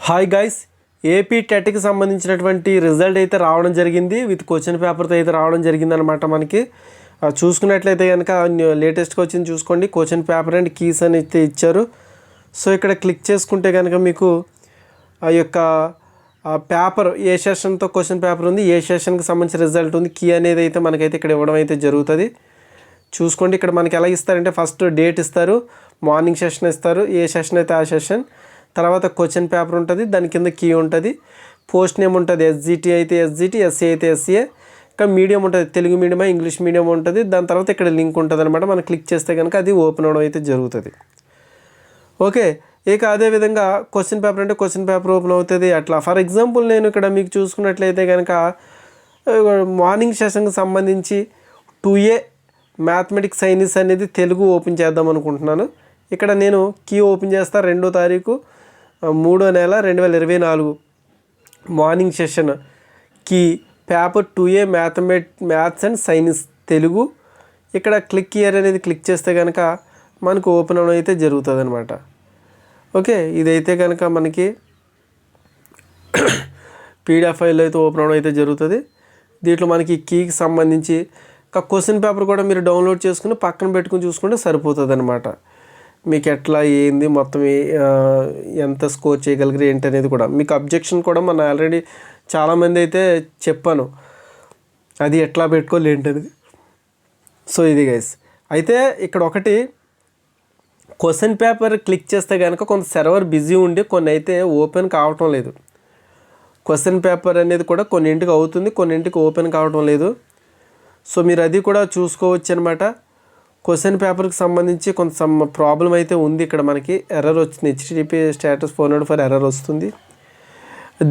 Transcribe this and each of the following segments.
Hi guys, AP టెట్కి సంబంధించినటువంటి result అయితే రావడం జరిగింది. విత్ క్వశ్చన్ పేపర్తో అయితే రావడం జరిగిందనమాట. మనకి చూసుకున్నట్లయితే కనుక లేటెస్ట్గా వచ్చింది చూసుకోండి. క్వశ్చన్ పేపర్ అండ్ కీస్ అని అయితే ఇచ్చారు. సో ఇక్కడ క్లిక్ చేసుకుంటే కనుక మీకు ఆ యొక్క పేపర్ ఏ సెషన్తో క్వశ్చన్ పేపర్ ఉంది, ఏ సెషన్కి సంబంధించిన రిజల్ట్ ఉంది, కీ అనేది అయితే మనకైతే ఇక్కడ ఇవ్వడం అయితే జరుగుతుంది. చూసుకోండి, ఇక్కడ మనకి ఎలా ఇస్తారంటే ఫస్ట్ డేట్ ఇస్తారు, మార్నింగ్ సెషన్ ఇస్తారు, ఏ సెషన్ అయితే ఆ సెషన్, తర్వాత క్వశ్చన్ పేపర్ ఉంటుంది, దాని కింద కీ ఉంటుంది, పోస్ట్ నేమ్ ఉంటుంది, ఎస్జిటి అయితే ఎస్జిటి, ఎస్సీ అయితే ఎస్సీఏ, ఇంకా మీడియం ఉంటుంది, తెలుగు మీడియమా ఇంగ్లీష్ మీడియం ఉంటుంది. దాని తర్వాత ఇక్కడ లింక్ ఉంటుంది అనమాట. మనం క్లిక్ చేస్తే కనుక అది ఓపెన్ అవ్వడం అయితే జరుగుతుంది. ఓకే, ఇక అదేవిధంగా క్వశ్చన్ పేపర్ అంటే క్వశ్చన్ పేపర్ ఓపెన్ అవుతుంది. అట్లా ఫర్ ఎగ్జాంపుల్ నేను ఇక్కడ మీకు చూసుకున్నట్లయితే కనుక మార్నింగ్ సెషన్కి సంబంధించి 2A మ్యాథమెటిక్స్ సైన్స్ అనేది తెలుగు ఓపెన్ చేద్దాం అనుకుంటున్నాను. ఇక్కడ నేను కీ ఓపెన్ చేస్తా. 2వ తారీఖు 3వ నెల 2024 morning session key paper 2A maths and science Telugu. ఇక్కడ క్లిక్ హియర్ అనేది క్లిక్ చేస్తే కనుక మనకు ఓపెన్ అవ్వడం అయితే జరుగుతుంది అనమాట. ఓకే, ఇదైతే కనుక మనకి పీడిఎఫ్ ఫైల్ అయితే ఓపెన్ అవ్వడం అయితే జరుగుతుంది. దీంట్లో మనకి కీకి సంబంధించి క్వశ్చన్ పేపర్ కూడా మీరు డౌన్లోడ్ చేసుకుని పక్కన పెట్టుకుని చూసుకుంటే సరిపోతుంది అనమాట. మీకు ఎట్లా ఏంది మొత్తం ఎంత స్కోర్ చేయగలిగారు ఏంటి అనేది కూడా మీకు అబ్జెక్షన్ కూడా మనం ఆల్రెడీ చాలామంది అయితే చెప్పాను, అది ఎట్లా పెట్టుకోవాలి ఏంటనేది. సో ఇది గైస్, అయితే ఇక్కడ ఒకటి క్వశ్చన్ పేపర్ క్లిక్ చేస్తే కనుక కొంత సర్వర్ బిజీ ఉండి కొన్ని అయితే ఓపెన్ కావటం లేదు. క్వశ్చన్ పేపర్ అనేది కూడా కొన్నింటికి అవుతుంది, కొన్నింటికి ఓపెన్ కావటం లేదు. సో మీరు అది కూడా చూసుకోవచ్చు అనమాట. క్వశ్చన్ పేపర్కి సంబంధించి కొంత ప్రాబ్లం అయితే ఉంది. ఇక్కడ మనకి ఎర్రర్ వచ్చింది, HTTP స్టేటస్ 404 ఎర్రర్ వస్తుంది.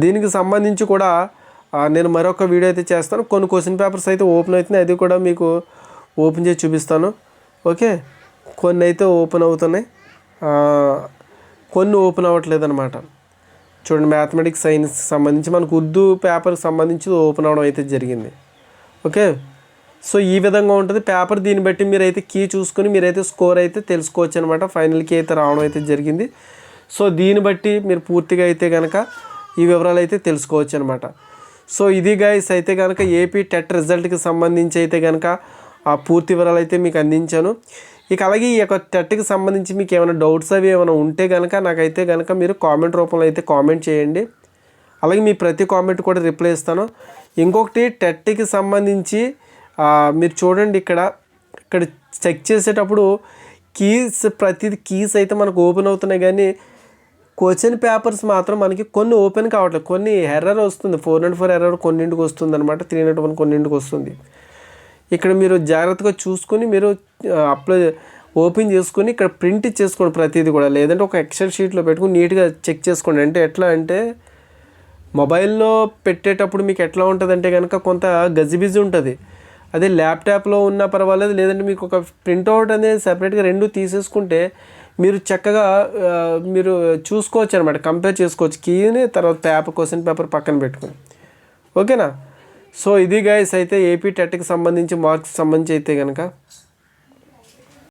దీనికి సంబంధించి కూడా నేను మరొక వీడియో అయితే చేస్తాను. కొన్ని క్వశ్చన్ పేపర్స్ అయితే ఓపెన్ అవుతున్నాయి, అది కూడా మీకు ఓపెన్ చేసి చూపిస్తాను. ఓకే, కొన్ని అయితే ఓపెన్ అవుతున్నాయి, కొన్ని ఓపెన్ అవ్వట్లేదు అనమాట. చూడండి, మ్యాథమెటిక్స్ సైన్స్ సంబంధించి మనకు ఉర్దూ పేపర్కి సంబంధించి ఓపెన్ అవ్వడం అయితే జరిగింది. ఓకే, సో ఈ విధంగా ఉంటుంది పేపర్. దీన్ని బట్టి మీరైతే కీ చూసుకొని మీరైతే స్కోర్ అయితే తెలుసుకోవచ్చు అనమాట. ఫైనల్కి అయితే రావడం అయితే జరిగింది. సో దీన్ని బట్టి మీరు పూర్తిగా అయితే కనుక ఈ వివరాలు అయితే తెలుసుకోవచ్చు అనమాట. సో ఇది గైస్ అయితే కనుక ఏపీ టెట్ రిజల్ట్కి సంబంధించి అయితే కనుక ఆ పూర్తి వివరాలు అయితే మీకు అందించాను. ఇక అలాగే ఈ యొక్క టెట్కి సంబంధించి మీకు ఏమైనా డౌట్స్ అవి ఏమైనా ఉంటే కనుక నాకైతే కనుక మీరు కామెంట్ రూపంలో అయితే కామెంట్ చేయండి. అలాగే మీ ప్రతి కామెంట్ కూడా రిప్లై ఇస్తాను. ఇంకొకటి టెట్కి సంబంధించి మీరు చూడండి, ఇక్కడ చెక్ చేసేటప్పుడు ప్రతిదీ కీస్ అయితే మనకు ఓపెన్ అవుతున్నాయి, కానీ క్వశ్చన్ పేపర్స్ మాత్రం మనకి కొన్ని ఓపెన్ కావట్లేదు. కొన్ని ఎర్రర్ వస్తుంది, 404 ఎర్రర్ కొన్నింటికి వస్తుంది అనమాట, 301 కొన్నింటికి వస్తుంది. ఇక్కడ మీరు జాగ్రత్తగా చూసుకొని మీరు ఓపెన్ చేసుకొని ఇక్కడ ప్రింట్ చేసుకోండి ప్రతిదీ కూడా, లేదంటే ఒక ఎక్సెల్ షీట్లో పెట్టుకుని నీట్గా చెక్ చేసుకోండి. అంటే ఎట్లా అంటే మొబైల్లో పెట్టేటప్పుడు మీకు ఎట్లా ఉంటుంది అంటే కనుక కొంత గజిబిజి ఉంటుంది. అదే ల్యాప్టాప్లో ఉన్నా పర్వాలేదు, లేదంటే మీకు ఒక ప్రింట్అవుట్ అనేది సపరేట్గా 2 తీసేసుకుంటే మీరు చక్కగా మీరు చూసుకోవచ్చు అనమాట, కంపేర్ చేసుకోవచ్చు కీని, తర్వాత క్వశ్చన్ పేపర్ పక్కన పెట్టుకుని. ఓకేనా? సో ఇది గైస్ అయితే ఏపీ టెట్కి సంబంధించి మార్క్స్ సంబంధించి అయితే కనుక